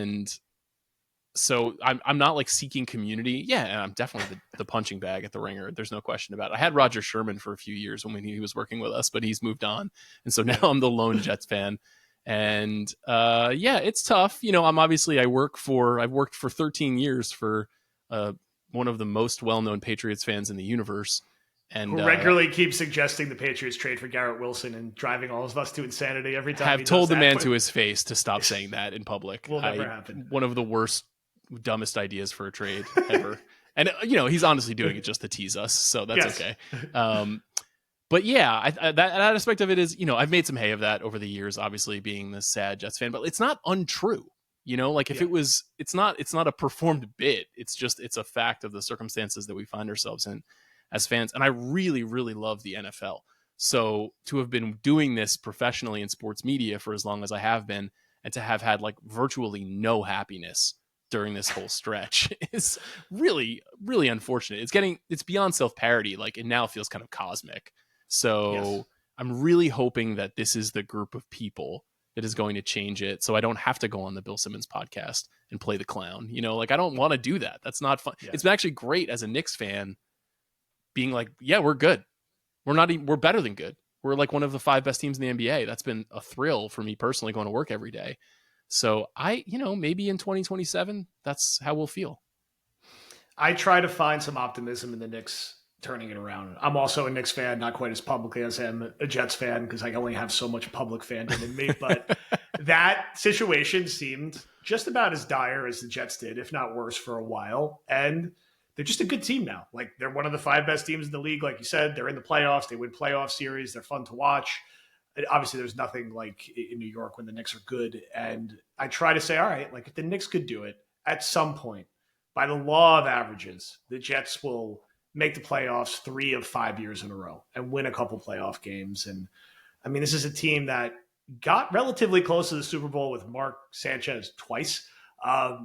And so I'm not like seeking community. Yeah, and I'm definitely the punching bag at the Ringer. There's no question about it. I had Roger Sherman for a few years when he was working with us, but he's moved on. And so now I'm the lone Jets fan. And it's tough. I've worked for 13 years for one of the most well-known Patriots fans in the universe. And who regularly keeps suggesting the Patriots trade for Garrett Wilson and driving all of us to insanity every time. Have told the man to his face to stop saying that in public. Will never happen. One of the worst, dumbest ideas for a trade ever. And he's honestly doing it just to tease us, so that's okay. But yeah, that aspect of it is, I've made some hay of that over the years, obviously being the sad Jets fan, but it's not untrue. It's not a performed bit. It's a fact of the circumstances that we find ourselves in as fans. And I really, really love the NFL. So to have been doing this professionally in sports media for as long as I have been, and to have had like virtually no happiness during this whole stretch is really, really unfortunate. It's beyond self-parody. Like, it now feels kind of cosmic. So I'm really hoping that this is the group of people that is going to change it, so I don't have to go on the Bill Simmons podcast and play the clown. I don't want to do that. That's not fun. Yeah. It's been actually great as a Knicks fan being like, yeah, we're good. We're better than good. We're like one of the 5 best teams in the NBA. That's been a thrill for me personally, going to work every day. So maybe in 2027, that's how we'll feel. I try to find some optimism in the Knicks turning it around. I'm also a Knicks fan, not quite as publicly as I am a Jets fan, because I only have so much public fandom in me. But that situation seemed just about as dire as the Jets did, if not worse, for a while. And they're just a good team now. Like, they're one of the 5 best teams in the league. Like you said, they're in the playoffs. They win playoff series. They're fun to watch. And obviously, there's nothing like in New York when the Knicks are good. And I try to say, all right, like, if the Knicks could do it at some point, by the law of averages, the Jets will make the playoffs 3 of 5 years in a row and win a couple playoff games. And I mean, this is a team that got relatively close to the Super Bowl with Mark Sanchez twice.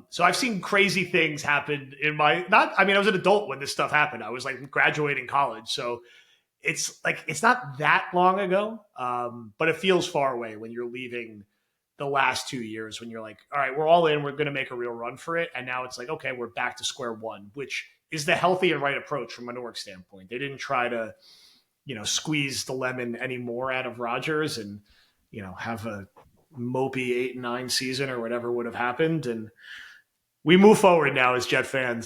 So I've seen crazy things happen I was an adult when this stuff happened. I was like graduating college. So it's not that long ago, but it feels far away when you're leaving the last 2 years, when you're like, all right, we're all in, we're going to make a real run for it. And now it's like, okay, we're back to square one, which is the healthy and right approach from a Newark standpoint. They didn't try to, squeeze the lemon anymore out of Rodgers and, have a mopey 8-9 season or whatever would have happened. And we move forward now as Jet fans.